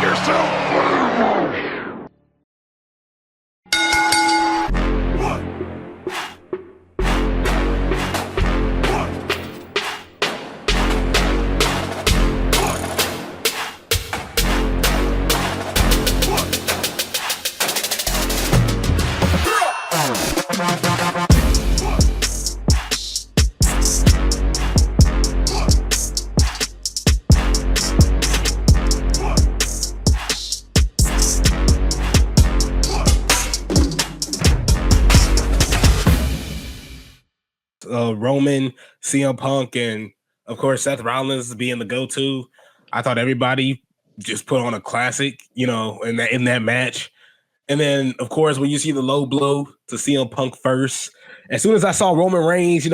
yourself. Roman, CM Punk, and of course Seth Rollins being the go-to. I thought everybody just put on a classic, in that match. And then, of course, when you see the low blow to CM Punk first, as soon as I saw Roman Reigns,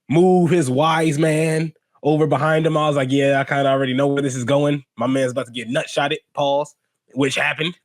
move his wise man over behind him, I was like, yeah, I kind of already know where this is going. My man's about to get nut-shotted, pause, which happened.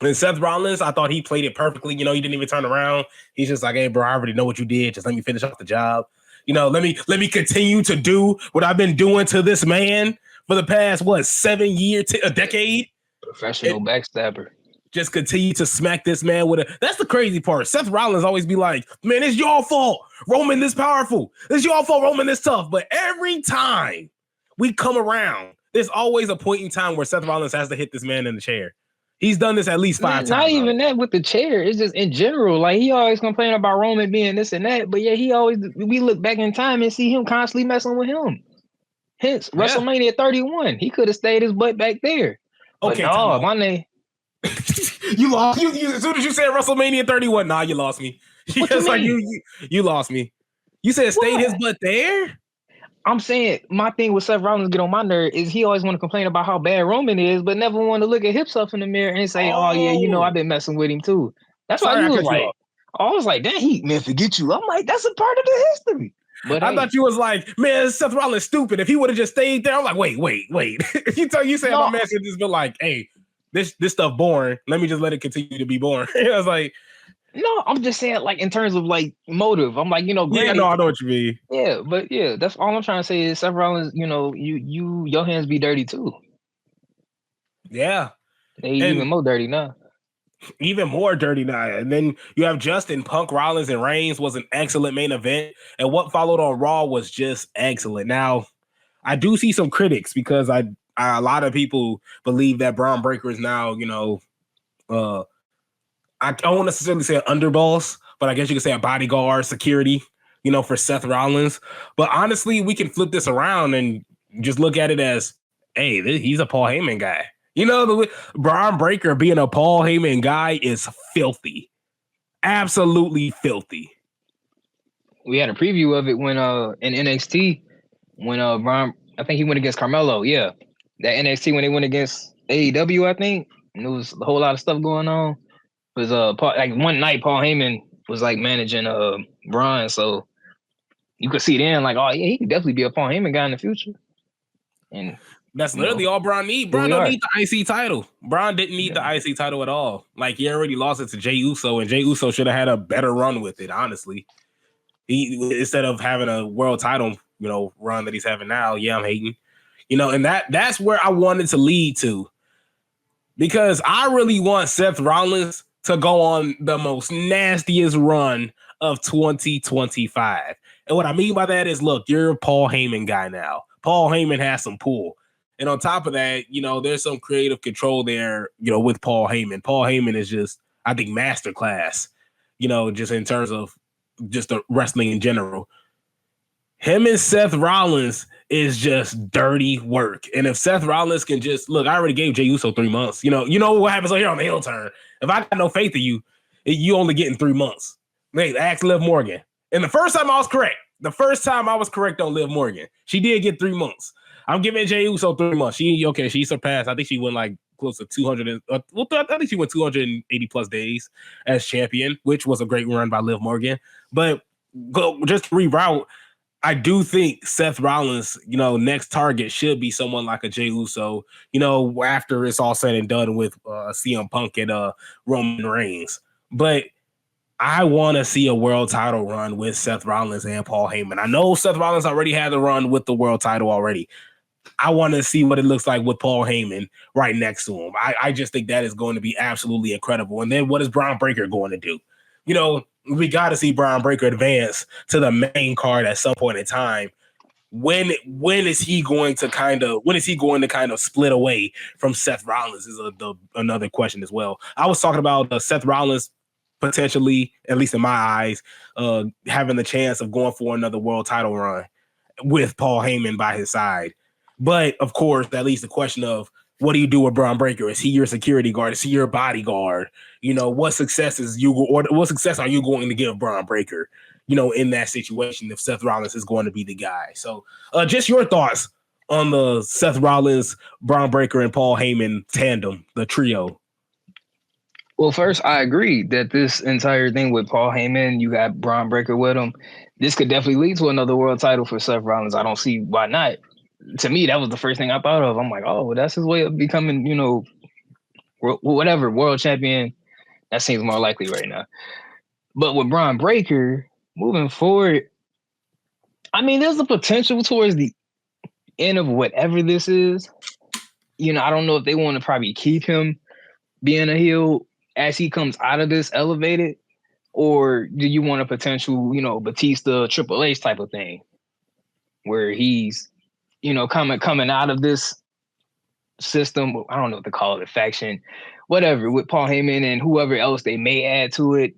And Seth Rollins, I thought he played it perfectly. He didn't even turn around. He's just like, hey, bro, I already know what you did. Just let me finish off the job. Let me continue to do what I've been doing to this man for the past, 7 years, a decade? Professional backstabber. Just continue to smack this man with a... That's the crazy part. Seth Rollins always be like, man, it's your fault. Roman this powerful. It's your fault, Roman this tough. But every time we come around, there's always a point in time where Seth Rollins has to hit this man in the chair. He's done this at least 5 times. Not even that with the chair. It's just in general. Like, he always complain about Roman being this and that. But yeah, we look back in time and see him constantly messing with him. Hence, WrestleMania 31. He could have stayed his butt back there. Okay, my name... You lost. You as soon as you said WrestleMania 31, you lost me. It's like you lost me. You said stayed his butt there? I'm saying my thing with Seth Rollins get on my nerve is he always want to complain about how bad Roman is, but never want to look at himself in the mirror and say, oh yeah, I've been messing with him too. That's why he was like, I was like, damn, he man, forget you. I'm like, that's a part of the history. But I thought you was like, man, Seth Rollins stupid. If he would have just stayed there, I'm like, wait. you said my man should just be like, hey, this stuff boring. Let me just let it continue to be boring. I was like, no, I'm just saying, like, in terms of like motive. I'm like, granted, yeah, no, I know what you mean. Yeah, but yeah, that's all I'm trying to say is Seth Rollins, your hands be dirty too. Yeah. They even more dirty now. Even more dirty now. And then you have Justin, Punk, Rollins, and Reigns was an excellent main event. And what followed on Raw was just excellent. Now, I do see some critics because a lot of people believe that Bron Breakker is now, I don't necessarily say an underboss, but I guess you could say a bodyguard, security, for Seth Rollins. But honestly, we can flip this around and just look at it as, hey, he's a Paul Heyman guy. Bron Breakker being a Paul Heyman guy is filthy. Absolutely filthy. We had a preview of it when in NXT when Bron, I think he went against Carmelo. Yeah, that NXT when they went against AEW, I think. And there was a whole lot of stuff going on. It was like one night Paul Heyman was like managing Bron, so you could see then like, oh yeah, he could definitely be a Paul Heyman guy in the future. And that's literally all Bron need. Bron don't need the IC title. Bron didn't need the IC title at all. Like, he already lost it to Jey Uso, and Jey Uso should have had a better run with it, honestly. Instead of having a world title, run that he's having now. Yeah, I'm hating. And that's where I wanted to lead to. Because I really want Seth Rollins to go on the most nastiest run of 2025. And what I mean by that is, look, you're a Paul Heyman guy now. Paul Heyman has some pull. And on top of that, there's some creative control there, with Paul Heyman. Paul Heyman is just, I think, masterclass, just in terms of just the wrestling in general. Him and Seth Rollins is just dirty work. And if Seth Rollins can just, look, I already gave Jey Uso 3 months. You know what happens here on the heel turn. If I got no faith in you, you only get in 3 months. Wait, ask Liv Morgan. And the first time I was correct. On Liv Morgan. She did get 3 months. I'm giving Jey Uso 3 months. She surpassed. I think she went like close to 200. I think she went 280 plus days as champion, which was a great run by Liv Morgan. But just to reroute, I do think Seth Rollins, next target should be someone like a Jey Uso, after it's all said and done with CM Punk and Roman Reigns. But I want to see a world title run with Seth Rollins and Paul Heyman. I know Seth Rollins already had the run with the world title already. I want to see what it looks like with Paul Heyman right next to him. I just think that is going to be absolutely incredible. And then what is Bron Breakker going to do? You know, we got to see Bron Breakker advance to the main card at some point in time. When is he going to kind of split away from Seth Rollins is another question as well. I was talking about Seth Rollins potentially, at least in my eyes, having the chance of going for another world title run with Paul Heyman by his side. But of course, that leaves the question of what do you do with Bron Breakker? Is he your security guard? Is he your bodyguard? You know, what success are you going to give Bron Breakker? You know, in that situation, if Seth Rollins is going to be the guy. So, just your thoughts on the Seth Rollins, Bron Breakker, and Paul Heyman tandem, the trio. Well, first, I agree that this entire thing with Paul Heyman, you got Bron Breakker with him. This could definitely lead to another world title for Seth Rollins. I don't see why not. To me, that was the first thing I thought of. I'm like, oh, well, that's his way of becoming, you know, whatever, world champion. That seems more likely right now. But with Bron Breakker, moving forward, I mean, there's a potential towards the end of whatever this is. You know, I don't know if they want to probably keep him being a heel as he comes out of this elevated, or do you want a potential, you know, Batista Triple H type of thing where he's, you know, coming out of this system? I don't know what to call it, a faction, whatever, with Paul Heyman and whoever else they may add to it.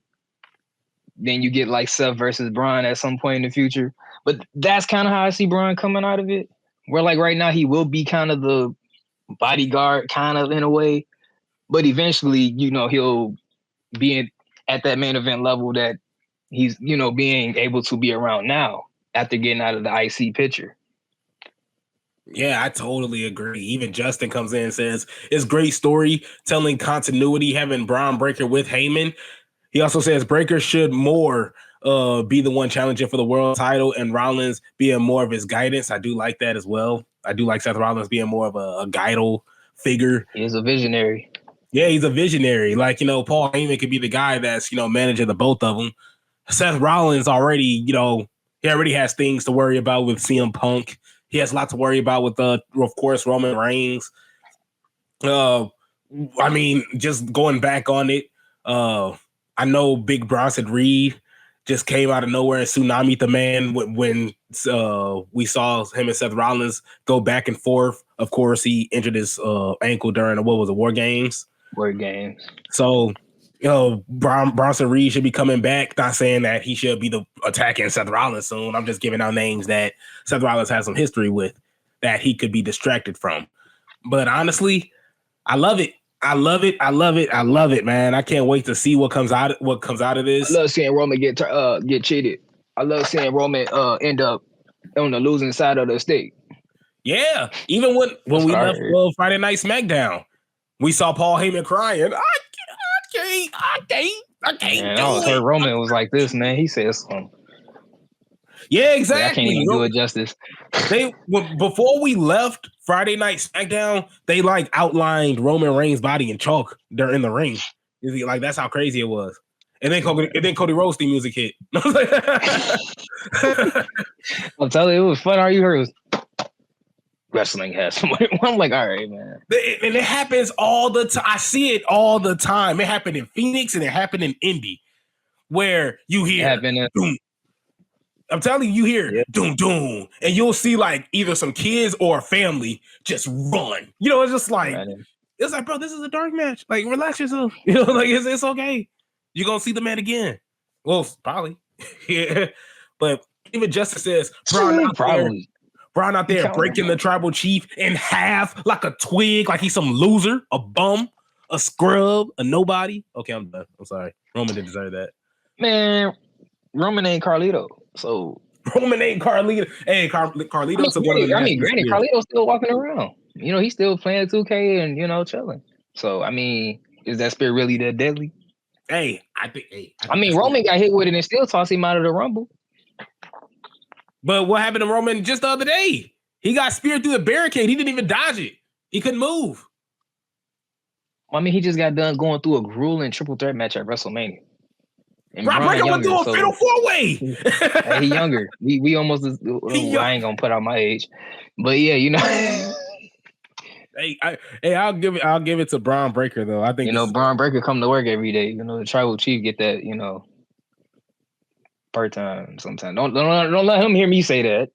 Then you get like Seth versus Bron at some point in the future. But that's kind of how I see Bron coming out of it. Where like right now he will be kind of the bodyguard, kind of in a way. But eventually, you know, he'll be at that main event level that he's, you know, being able to be around now after getting out of the IC picture. Yeah, I totally agree. Even Justin comes in and says it's great storytelling continuity having Bron Breakker with Heyman. He also says Breakker should more be the one challenging for the world title and Rollins being more of his guidance. I do like that as well. I do like Seth Rollins being more of a guidal figure. He's a visionary. Yeah, he's a visionary. Like, you know, Paul Heyman could be the guy that's, you know, managing the both of them. Seth Rollins already, you know, he already has things to worry about with CM Punk. He has a lot to worry about with, of course, Roman Reigns. I mean, just going back on it, I know Big Bronson Reed just came out of nowhere and tsunami'd the man when we saw him and Seth Rollins go back and forth. Of course, he injured his ankle during War Games. War Games. So, you know, Bronson Reed should be coming back. Not saying that he should be the attacking Seth Rollins soon. I'm just giving out names that Seth Rollins has some history with that he could be distracted from. But honestly, I love it. I love it, man. I can't wait to see what comes out of this. I love seeing Roman get cheated. I love seeing Roman end up on the losing side of the stake. Yeah, even when we left Friday Night SmackDown, we saw Paul Heyman crying. I can't. Man, I heard Roman was like this, man. He said something. Yeah, exactly. I can't even do it justice. Before we left Friday Night SmackDown, they like outlined Roman Reigns' body in chalk during the ring. Like that's how crazy it was. And then Cody Rhodes' theme music hit. I'm telling you, it was fun. All you heard was wrestling has somebody. I'm like, all right, man. And it happens all the time. I see it all the time. It happened in Phoenix and it happened in Indy, where you hear boom. I'm telling you, hear doom doom, and you'll see like either some kids or a family just run. You know, it's just like it's like, bro, this is a dark match. Like, relax yourself. You know, like it's okay. You're gonna see the man again. Well, probably. Yeah. But even Justice says Bron out there breaking the tribal chief in half like a twig, like he's some loser, a bum, a scrub, a nobody. Okay, I'm done. I'm sorry. Roman didn't deserve that. Man, Roman ain't Carlito. So Roman ain't Carlito. Hey, Carlito's granted, Carlito's still walking around. You know, he's still playing 2K and, you know, chilling. So, I mean, is that spirit really that deadly? I think Roman got hit with it and still tossed him out of the Rumble. But what happened to Roman just the other day? He got speared through the barricade. He didn't even dodge it. He couldn't move. I mean, he just got done going through a grueling triple threat match at WrestleMania. And Bron Breakker went through a fatal 4-way. Hey, he younger. We almost. I ain't gonna put out my age, but yeah, you know. I'll give it to Bron Breakker though. I think Bron Breakker come to work every day. The tribal chief get that. Per time sometimes. Don't let him hear me say that.